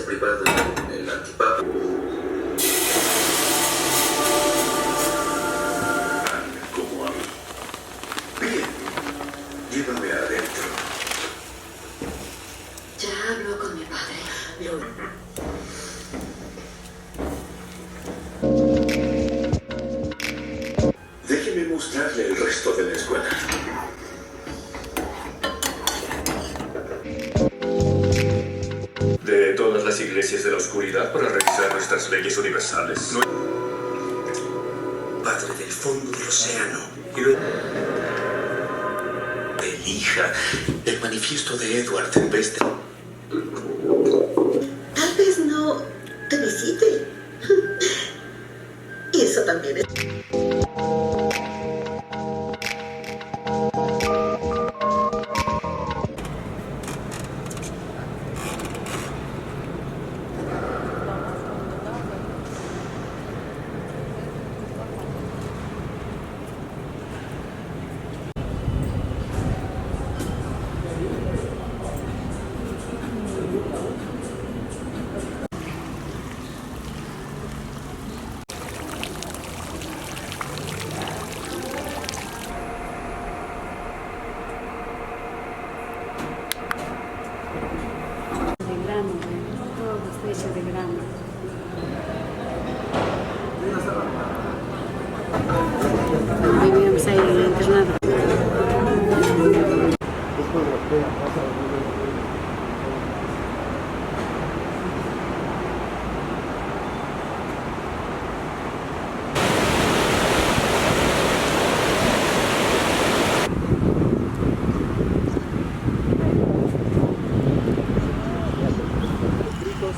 privada con el antipapa. Como a mí. Bien, llévame adentro. Ya hablo con mi padre. Déjeme mostrarle el resto de la escuela. De todas las iglesias de la oscuridad para revisar nuestras leyes universales. Padre del fondo del océano. Elija el manifiesto de Edward en vez de... Tal vez no te visite. Y eso también es... Todo está hecho de grano. Vivíamos ahí internados.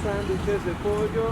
Sándwiches de pollo.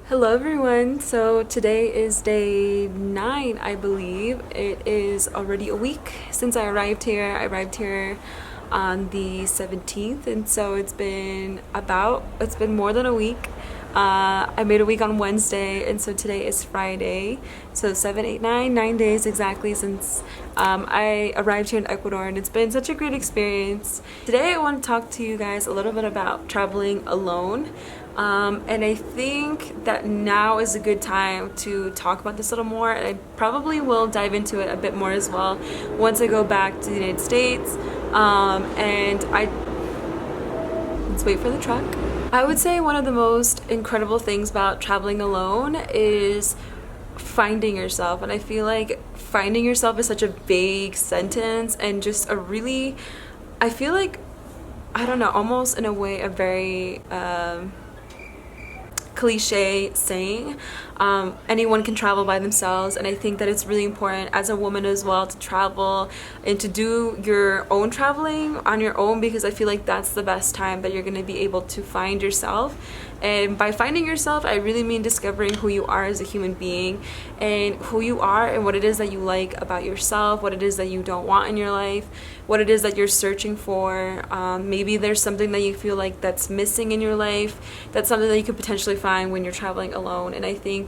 Hello everyone, so today is day 9, I believe. It is already a week since I arrived here. I arrived here on the 17th, and so it's been more than a week. I made a week on Wednesday, and so today is Friday. So 7, 8, 9 days exactly since I arrived here in Ecuador, and it's been such a great experience. Today I want to talk to you guys a little bit about traveling alone. And I think that now is a good time to talk about this a little more, and I probably will dive into it a bit more as well once I go back to the United States. Let's wait for the truck. I would say one of the most incredible things about traveling alone is finding yourself, and I feel like finding yourself is such a vague sentence and just a really, I feel like, I don't know, almost in a way a very cliche saying. Anyone can travel by themselves, and I think that it's really important as a woman as well to travel and to do your own traveling on your own, because I feel like that's the best time that you're going to be able to find yourself. And by finding yourself, I really mean discovering who you are as a human being, and who you are and what it is that you like about yourself, what it is that you don't want in your life, what it is that you're searching for. Maybe there's something that you feel like that's missing in your life. That's something that you could potentially find when you're traveling alone. And I think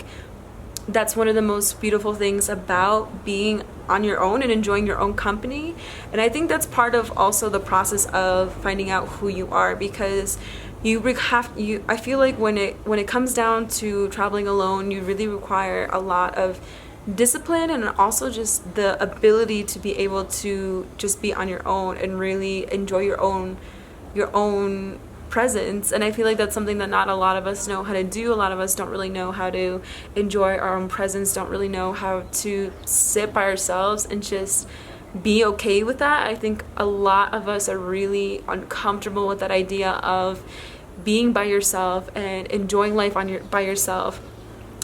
that's one of the most beautiful things about being on your own and enjoying your own company. And I think that's part of also the process of finding out who you are, because I feel like when it comes down to traveling alone, you really require a lot of discipline, and also just the ability to be able to just be on your own and really enjoy your own presence. And I feel like that's something that not a lot of us know how to do. A lot of us don't really know how to enjoy our own presence, don't really know how to sit by ourselves and just be okay with that. I think a lot of us are really uncomfortable with that idea of being by yourself and enjoying life by yourself.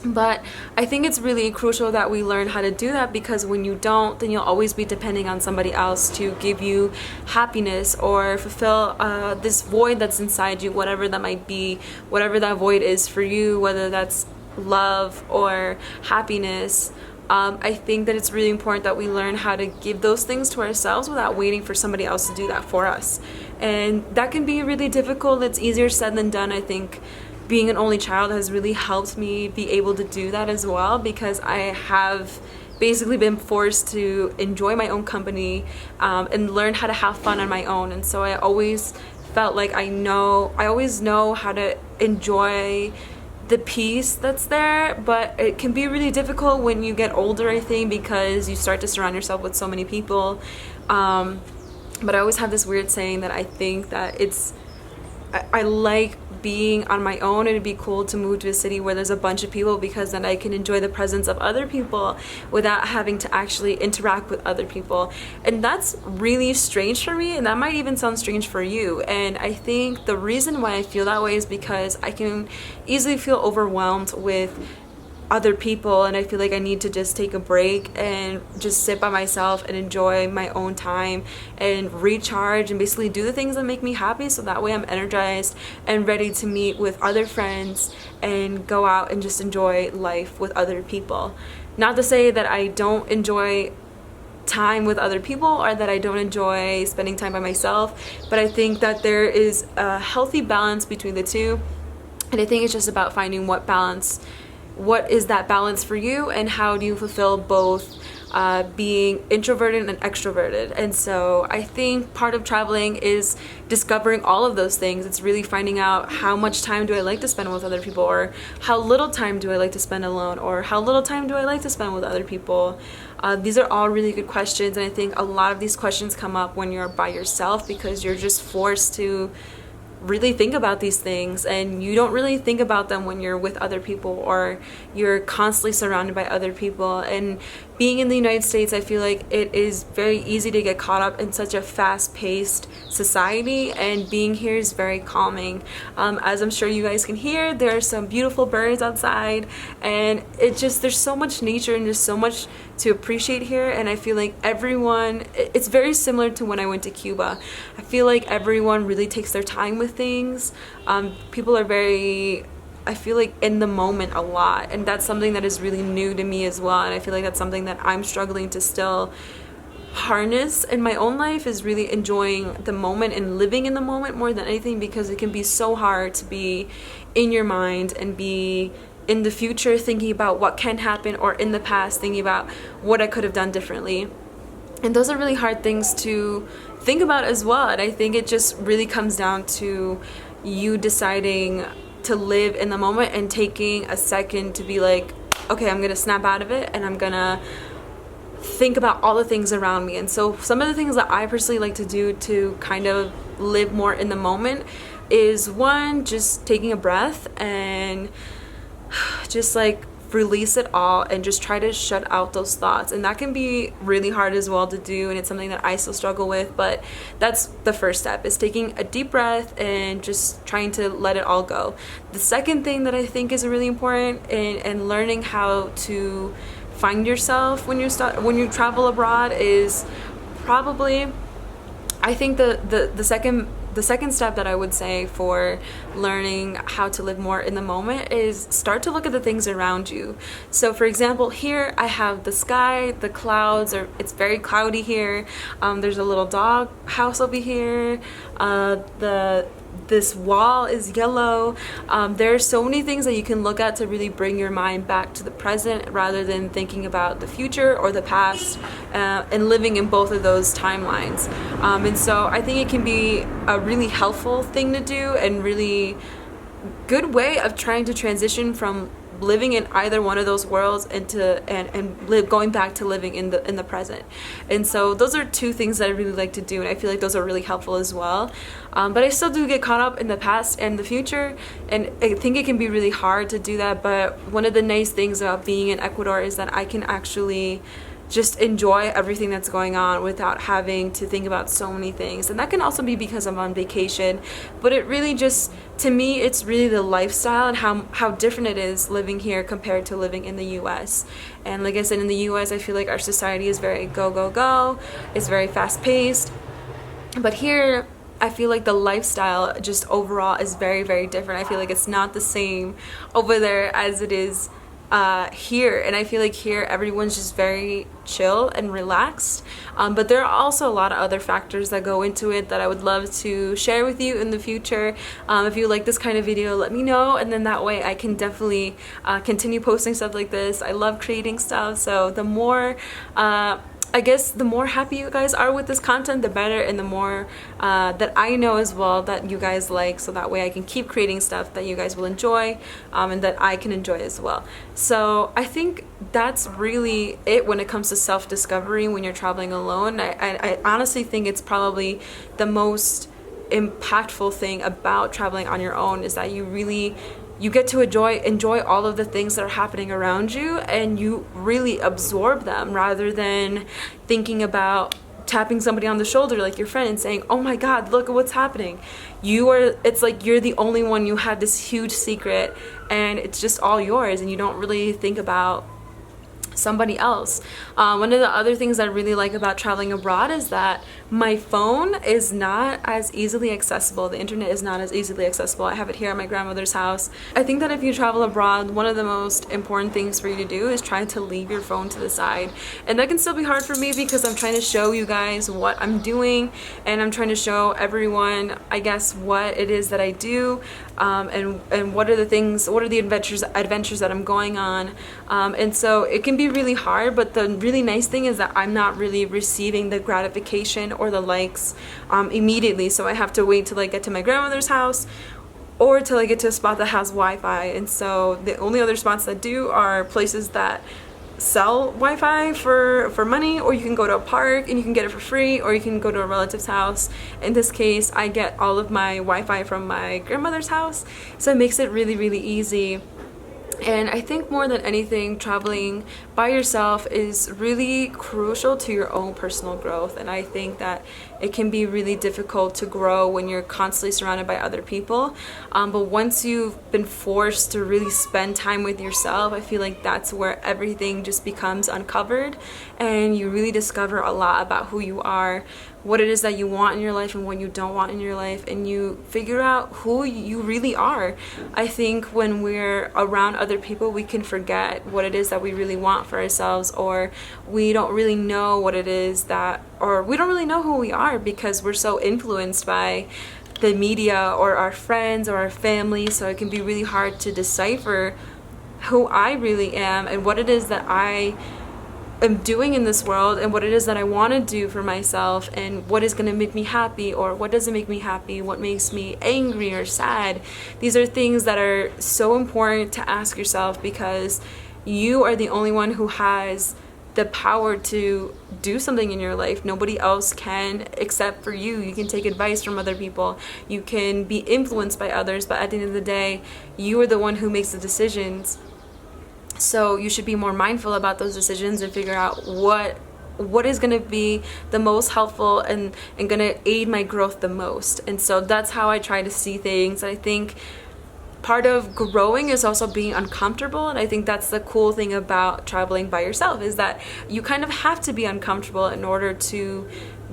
But I think it's really crucial that we learn how to do that, because when you don't, then you'll always be depending on somebody else to give you happiness or fulfill this void that's inside you, whatever that might be, whatever that void is for you, whether that's love or happiness. I think that it's really important that we learn how to give those things to ourselves without waiting for somebody else to do that for us. And that can be really difficult. It's easier said than done. I think being an only child has really helped me be able to do that as well, because I have basically been forced to enjoy my own company and learn how to have fun on my own. And so I always felt like I always know how to enjoy the peace that's there. But it can be really difficult when you get older, I think, because you start to surround yourself with so many people. But I always have this weird saying that I think that I like being on my own. It'd be cool to move to a city where there's a bunch of people, because then I can enjoy the presence of other people without having to actually interact with other people. And that's really strange for me, and that might even sound strange for you. And I think the reason why I feel that way is because I can easily feel overwhelmed with other people, and I feel like I need to just take a break and just sit by myself and enjoy my own time and recharge and basically do the things that make me happy, so that way I'm energized and ready to meet with other friends and go out and just enjoy life with other people. Not to say that I don't enjoy time with other people or that I don't enjoy spending time by myself, but I think that there is a healthy balance between the two, and I think it's just about finding what is that balance for you, and how do you fulfill both being introverted and extroverted. And so I think part of traveling is discovering all of those things. It's really finding out how much time do I like to spend with other people, or how little time do I like to spend alone, or how little time do I like to spend with other people. These are all really good questions, and I think a lot of these questions come up when you're by yourself, because you're just forced to really think about these things, and you don't really think about them when you're with other people or you're constantly surrounded by other people. And being in the United States, I feel like it is very easy to get caught up in such a fast-paced society, and being here is very calming. As I'm sure you guys can hear, there are some beautiful birds outside, and there's so much nature and just so much to appreciate here. And I feel like it's very similar to when I went to Cuba. I feel like everyone really takes their time with things. People are very, I feel like, in the moment a lot, and that's something that is really new to me as well. And I feel like that's something that I'm struggling to still harness in my own life is really enjoying the moment and living in the moment more than anything, because it can be so hard to be in your mind and be in the future thinking about what can happen, or in the past thinking about what I could have done differently. And those are really hard things to think about as well. And I think it just really comes down to you deciding to live in the moment and taking a second to be like, okay, I'm gonna snap out of it and I'm gonna think about all the things around me. And so some of the things that I personally like to do to kind of live more in the moment is, one, just taking a breath and just like release it all and just try to shut out those thoughts. And that can be really hard as well to do, and it's something that I still struggle with, but that's the first step, is taking a deep breath and just trying to let it all go. The second thing that I think is really important in learning how to find yourself when you travel abroad is probably, I think the second step that I would say for learning how to live more in the moment is start to look at the things around you. So for example, here I have the sky, the clouds, it's very cloudy here. There's a little dog house over here. This wall is yellow. There are so many things that you can look at to really bring your mind back to the present rather than thinking about the future or the past, and living in both of those timelines. And so I think it can be a really helpful thing to do and really good way of trying to transition from living in either one of those worlds going back to living in the present. And so those are two things that I really like to do, and I feel like those are really helpful as well. But I still do get caught up in the past and the future, and I think it can be really hard to do that. But one of the nice things about being in Ecuador is that I can actually just enjoy everything that's going on without having to think about so many things. And that can also be because I'm on vacation, but it really just, to me, it's really the lifestyle and how different it is living here compared to living in the US. And like I said, in the US, I feel like our society is very go, go, go. It's very fast paced. But here, I feel like the lifestyle just overall is very, very different. I feel like it's not the same over there as it is here. And I feel like here everyone's just very chill and relaxed, but there are also a lot of other factors that go into it that I would love to share with you in the future. If you like this kind of video, let me know, and then that way I can definitely continue posting stuff like this. I love creating stuff, so the more I guess the more happy you guys are with this content, the better, and the more that I know as well that you guys like, so that way I can keep creating stuff that you guys will enjoy, and that I can enjoy as well. So I think that's really it when it comes to self-discovery when you're traveling alone. I honestly think it's probably the most impactful thing about traveling on your own, is that you get to enjoy all of the things that are happening around you, and you really absorb them rather than thinking about tapping somebody on the shoulder like your friend and saying, oh my god, look at what's happening. It's like you're the only one, you had this huge secret and it's just all yours, and you don't really think about somebody else. One of the other things I really like about traveling abroad is that my phone is not as easily accessible. The internet is not as easily accessible. I have it here at my grandmother's house. I think that if you travel abroad, one of the most important things for you to do is try to leave your phone to the side. And that can still be hard for me because I'm trying to show you guys what I'm doing, and I'm trying to show everyone, I guess, what it is that I do, and what are the adventures that I'm going on. And so it can be really hard, but the really nice thing is that I'm not really receiving the gratification or the likes immediately, so I have to wait till I get to my grandmother's house or till I get to a spot that has Wi-Fi. And so the only other spots that do are places that sell Wi-Fi for money, or you can go to a park and you can get it for free, or you can go to a relative's house. In this case, I get all of my Wi-Fi from my grandmother's house, so it makes it really, really easy. And I think more than anything, traveling by yourself is really crucial to your own personal growth. And I think that it can be really difficult to grow when you're constantly surrounded by other people. But once you've been forced to really spend time with yourself, I feel like that's where everything just becomes uncovered, and you really discover a lot about who you are, what it is that you want in your life and what you don't want in your life, and you figure out who you really are. I think when we're around other people, we can forget what it is that we really want for ourselves, or we don't really know what it is that, or we don't really know who we are because we're so influenced by the media or our friends or our family. So it can be really hard to decipher who I really am and what it is that I am doing in this world and what it is that I want to do for myself, and what is going to make me happy or what doesn't make me happy, what makes me angry or sad. These are things that are so important to ask yourself, because you are the only one who has the power to do something in your life. Nobody else can except for you. You can take advice from other people, you can be influenced by others, but at the end of the day, you are the one who makes the decisions. So you should be more mindful about those decisions and figure out what is going to be the most helpful and going to aid my growth the most. And so that's how I try to see things. I think part of growing is also being uncomfortable, and I think that's the cool thing about traveling by yourself, is that you kind of have to be uncomfortable in order to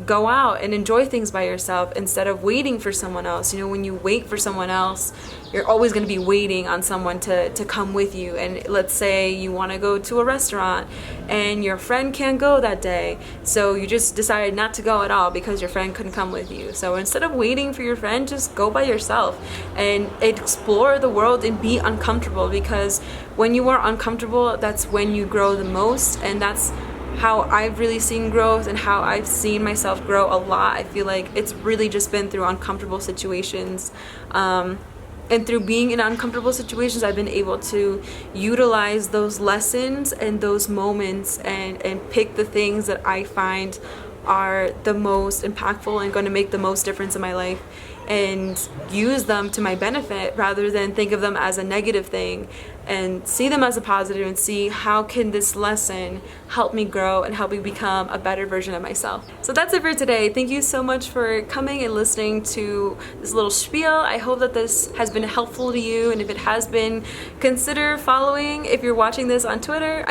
go out and enjoy things by yourself instead of waiting for someone else. You know, when you wait for someone else, you're always going to be waiting on someone to come with you. And let's say you want to go to a restaurant and your friend can't go that day, so you just decided not to go at all because your friend couldn't come with you. So instead of waiting for your friend, just go by yourself and explore the world and be uncomfortable, because when you are uncomfortable, that's when you grow the most. And that's how I've really seen growth and how I've seen myself grow a lot. I feel like it's really just been through uncomfortable situations. And through being in uncomfortable situations, I've been able to utilize those lessons and those moments and pick the things that I find are the most impactful and going to make the most difference in my life, and use them to my benefit rather than think of them as a negative thing, and see them as a positive and see how can this lesson help me grow and help me become a better version of myself. So that's it for today. Thank you so much for coming and listening to this little spiel. I hope that this has been helpful to you, and if it has been, consider following if you're watching this on Twitter.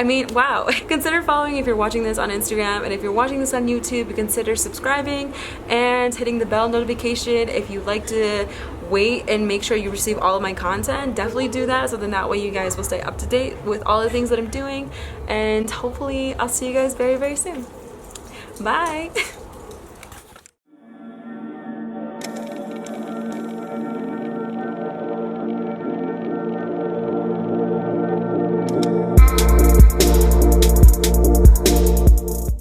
Consider following if you're watching this on Instagram, and if you're watching this on YouTube, consider subscribing and hitting the bell notification. If you like to wait and make sure you receive all of my content, definitely do that, so then that way you guys will stay up to date with all the things that I'm doing, and hopefully I'll see you guys very, very soon. Bye.